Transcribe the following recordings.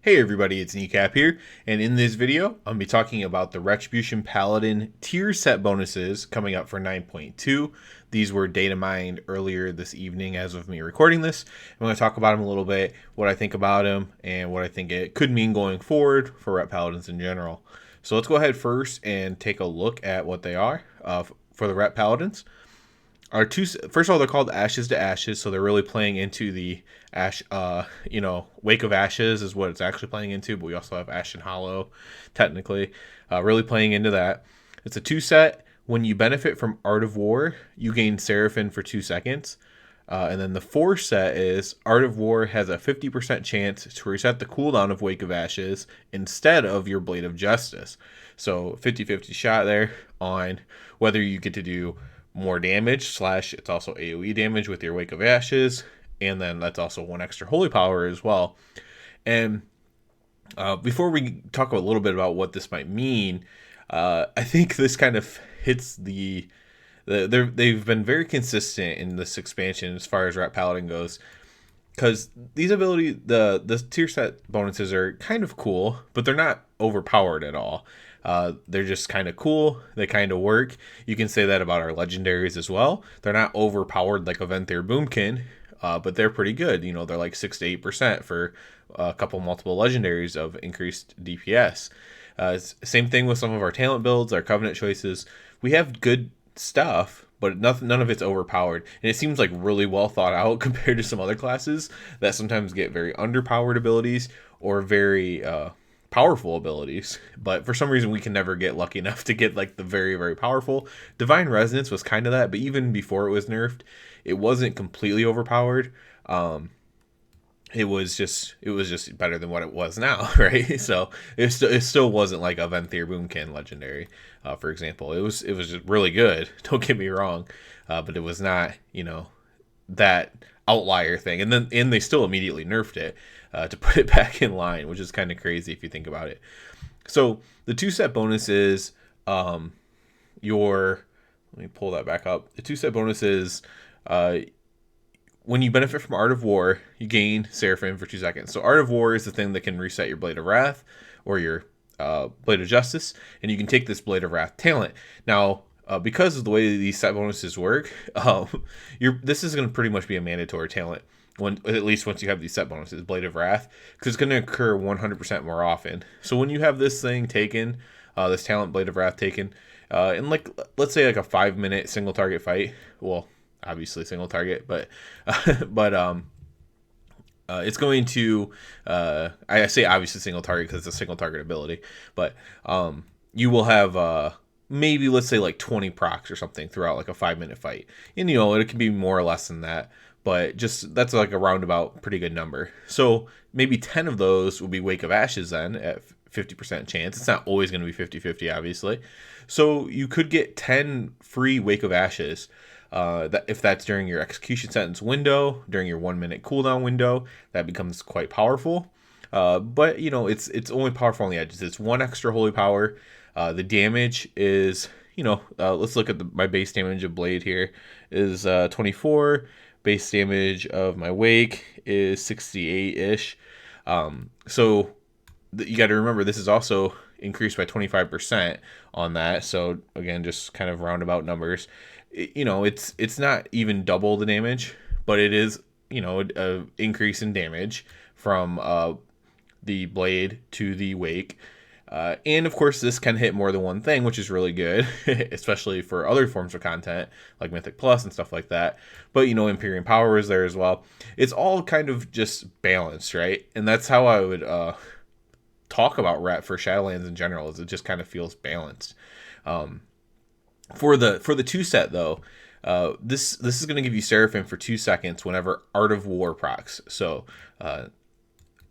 Hey everybody, it's Kneecap here, and in this video, I'm going to be talking about the Retribution Paladin tier set bonuses coming up for 9.2. These were data mined earlier this evening as of me recording this. I'm going to talk about them a little bit, what I think about them, and what I think it could mean going forward for Rep Paladins in general. So let's go ahead first and take a look at what they are for the Rep Paladins. First of all, they're called Ashes to Ashes, so they're really playing into the Wake of Ashes is what it's actually playing into, but we also have Ashen Hollow, technically, really playing into that. It's a 2-set. When you benefit from Art of War, you gain Seraphim for 2 seconds. And then the 4-set is Art of War has a 50% chance to reset the cooldown of Wake of Ashes instead of your Blade of Justice. So 50-50 shot there on whether you get to do more damage / it's also AoE damage with your Wake of Ashes, and then that's also 1 extra holy power as well. And before we talk a little bit about what this might mean, I think this kind of hits they've been very consistent in this expansion as far as Rat Paladin goes, because these the tier set bonuses are kind of cool, but they're not overpowered at all. They're just kind of cool. They kind of work. You can say that about our legendaries as well. They're not overpowered like a Venthyr Boomkin, but they're pretty good. You know, they're like 6 to 8% for a couple multiple legendaries of increased DPS. Same thing with some of our talent builds, our covenant choices. We have good stuff, but none of it's overpowered. And it seems like really well thought out compared to some other classes that sometimes get very underpowered abilities or very powerful abilities, but for some reason we can never get lucky enough to get like the very, very powerful. Divine Resonance was kind of that, but even before it was nerfed, it wasn't completely overpowered. It was just better than what it was now, right? So it still wasn't like a Venthyr Boomkin legendary, for example. It was just really good. Don't get me wrong, but it was not that outlier thing. And they still immediately nerfed it to put it back in line, which is kind of crazy if you think about it. So the 2-set bonus is let me pull that back up. The 2-set bonus is when you benefit from Art of War, you gain Seraphim for 2 seconds. So Art of War is the thing that can reset your Blade of Wrath or your Blade of Justice, and you can take this Blade of Wrath talent. Now, because of the way these set bonuses work, this is going to pretty much be a mandatory talent, at least once you have these set bonuses, Blade of Wrath, because it's going to occur 100% more often. So when you have this thing taken, this talent Blade of Wrath taken, in let's say like a 5-minute single target fight, well, obviously single target, but it's going to I say obviously single target because it's a single target ability, but you will have maybe let's say like 20 procs or something throughout like a 5-minute fight, and it can be more or less than that, but just that's like a roundabout pretty good number. So maybe 10 of those will be Wake of Ashes then at 50% chance. It's not always going to be 50-50, obviously. So you could get 10 free Wake of Ashes. If that's during your execution sentence window, during your 1-minute cooldown window, that becomes quite powerful. But it's only powerful on the edges. It's 1 extra holy power. The damage is, let's look at my base damage of Blade here is 24. Base damage of my Wake is 68-ish. So you got to remember this is also increased by 25% on that. So again, just kind of roundabout numbers. It's not even double the damage, but it is an increase in damage from the Blade to the Wake. And of course, this can hit more than one thing, which is really good, especially for other forms of content like Mythic Plus and stuff like that. But Empyrean Power is there as well. It's all kind of just balanced, right? And that's how I would talk about Ret for Shadowlands in general. Is it just kind of feels balanced. For the 2-set though, this is going to give you Seraphim for 2 seconds whenever Art of War procs. So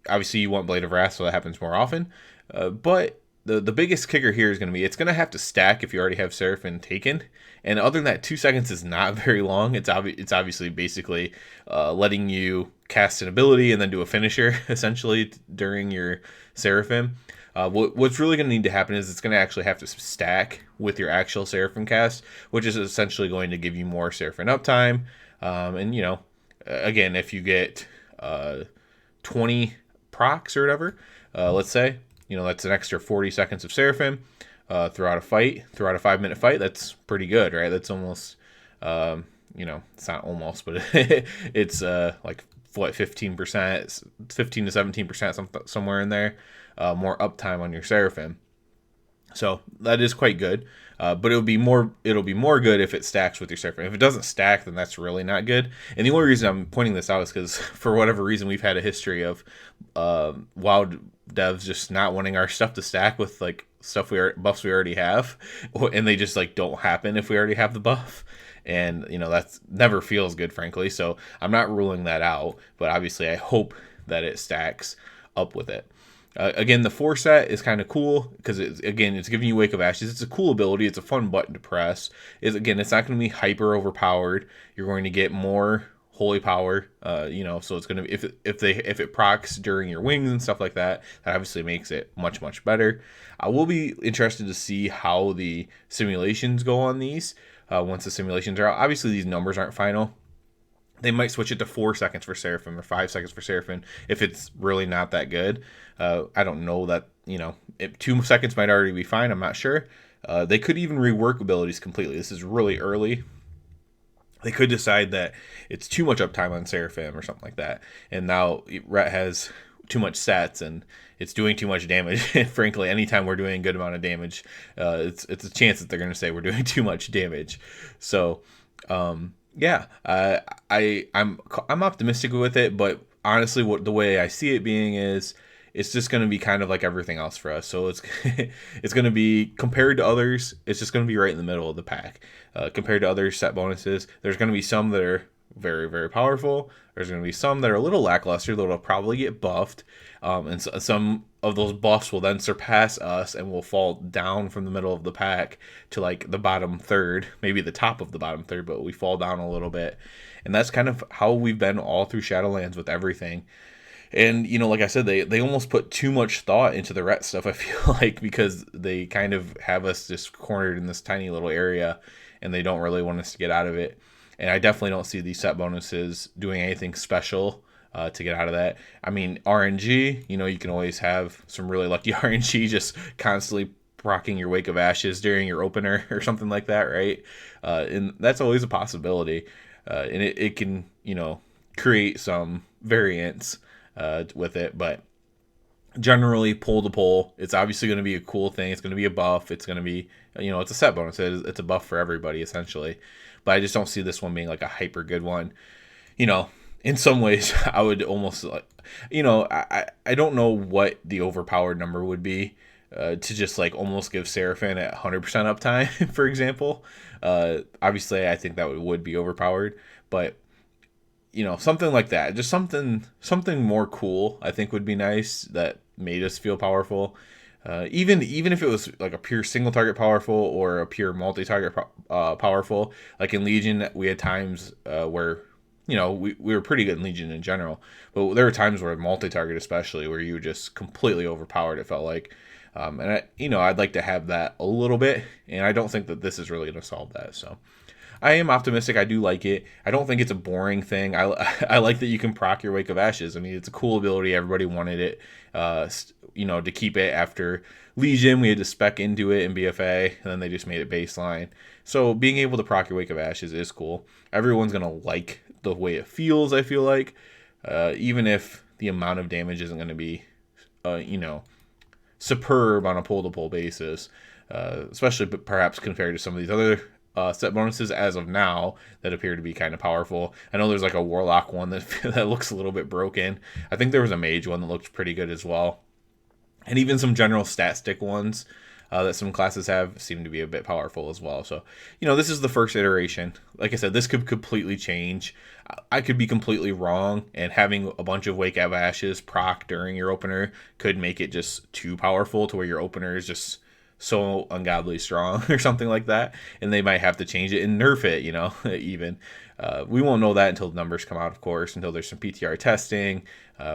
obviously you want Blade of Wrath, so that happens more often. But the biggest kicker here is going to be it's going to have to stack if you already have Seraphim taken. And other than that, 2 seconds is not very long. It's obviously basically letting you cast an ability and then do a finisher essentially during your Seraphim. What's really going to need to happen is it's going to actually have to stack with your actual Seraphim cast, which is essentially going to give you more Seraphim uptime. Again, if you get 20 procs or whatever, let's say, that's an extra 40 seconds of Seraphim throughout a fight, throughout a 5-minute fight. That's pretty good, right? That's almost, it's not almost, but it's like what, 15%, 15 to 17%, somewhere in there, more uptime on your Seraphim. So that is quite good. But it'll be more good if it stacks with your Seraphim. If it doesn't stack, then that's really not good. And the only reason I'm pointing this out is because for whatever reason we've had a history of WoW devs just not wanting our stuff to stack with like buffs we already have, and they just like don't happen if we already have the buff. And that's never feels good, frankly. So I'm not ruling that out, but obviously I hope that it stacks up with it. Again, the 4 set is kind of cool because it's giving you Wake of Ashes. It's a cool ability. It's a fun button to press. It's not going to be hyper overpowered. You're going to get more holy power. So it's going to be if it procs during your wings and stuff like that. That obviously makes it much, much better. I will be interested to see how the simulations go on these once the simulations are out. Obviously, these numbers aren't final. They might switch it to 4 seconds for Seraphim or 5 seconds for Seraphim if it's really not that good. I don't know that, 2 seconds might already be fine. I'm not sure. They could even rework abilities completely. This is really early. They could decide that it's too much uptime on Seraphim or something like that. And now Ret has too much stats and it's doing too much damage. And frankly, anytime we're doing a good amount of damage, it's a chance that they're going to say we're doing too much damage. So, yeah, I'm optimistic with it, but honestly, the way I see it being is it's just going to be kind of like everything else for us. So it's it's going to be compared to others. It's just going to be right in the middle of the pack. Compared to other set bonuses, there's going to be some that are very, very powerful. There's going to be some that are a little lackluster that'll probably get buffed, and some of those buffs will then surpass us and will fall down from the middle of the pack to like the bottom third, maybe the top of the bottom third, but we fall down a little bit. And that's kind of how we've been all through Shadowlands with everything. And, like I said, they almost put too much thought into the ret stuff, I feel like, because they kind of have us just cornered in this tiny little area and they don't really want us to get out of it. And I definitely don't see these set bonuses doing anything special to get out of that. I mean, RNG, you can always have some really lucky RNG just constantly proccing your Wake of Ashes during your opener or something like that, right? And that's always a possibility. And it can, create some variance with it. But generally, pull to pull, it's obviously going to be a cool thing. It's going to be a buff. It's going to be, it's a set bonus. It's a buff for everybody, essentially. But I just don't see this one being like a hyper good one. In some ways, I would almost like, I don't know what the overpowered number would be to just like almost give Seraphim at 100% uptime, for example. Obviously, I think that would be overpowered, but something like that, just something more cool, I think would be nice that made us feel powerful. Even if it was like a pure single target powerful or a pure multi-target powerful, like in Legion, we had times where we were pretty good in Legion in general, but there were times where multi-target, especially, where you were just completely overpowered. It felt like, and I'd like to have that a little bit, and I don't think that this is really going to solve that. So I am optimistic. I do like it. I don't think it's a boring thing. I like that you can proc your Wake of Ashes. I mean, it's a cool ability. Everybody wanted it, to keep it after Legion. We had to spec into it in BFA, and then they just made it baseline. So being able to proc your Wake of Ashes is cool. Everyone's going to like the way it feels, I feel like, even if the amount of damage isn't going to be, superb on a pull-to-pull basis, especially perhaps compared to some of these other set bonuses as of now that appear to be kind of powerful. I know there's like a Warlock one that looks a little bit broken. I think there was a Mage one that looked pretty good as well. And even some general stat stick ones that some classes have seem to be a bit powerful as well. So, this is the first iteration. Like I said, this could completely change. I could be completely wrong, and having a bunch of Wake of Ashes proc during your opener could make it just too powerful to where your opener is just so ungodly strong or something like that, and they might have to change it and nerf it, even. We won't know that until the numbers come out, of course, until there's some PTR testing,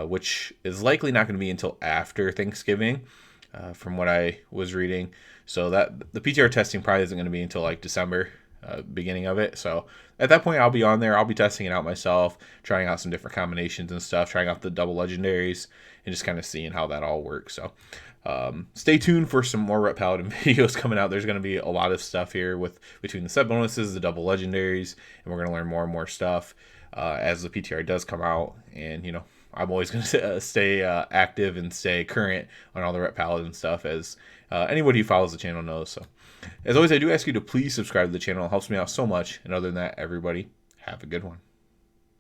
which is likely not going to be until after Thanksgiving, from what I was reading. So that the PTR testing probably isn't going to be until like December, beginning of it. So at that point, I'll be on there. I'll be testing it out myself, trying out some different combinations and stuff, trying out the double legendaries, and just kind of seeing how that all works. So stay tuned for some more Ret Paladin videos coming out. There's going to be a lot of stuff here with between the set bonuses, the double legendaries, and we're going to learn more and more stuff as the PTR does come out. And I'm always going to stay active and stay current on all the Ret Paladin stuff, as anybody who follows the channel knows. So as always, I do ask you to please subscribe to the channel. It helps me out so much. And other than that, everybody, have a good one.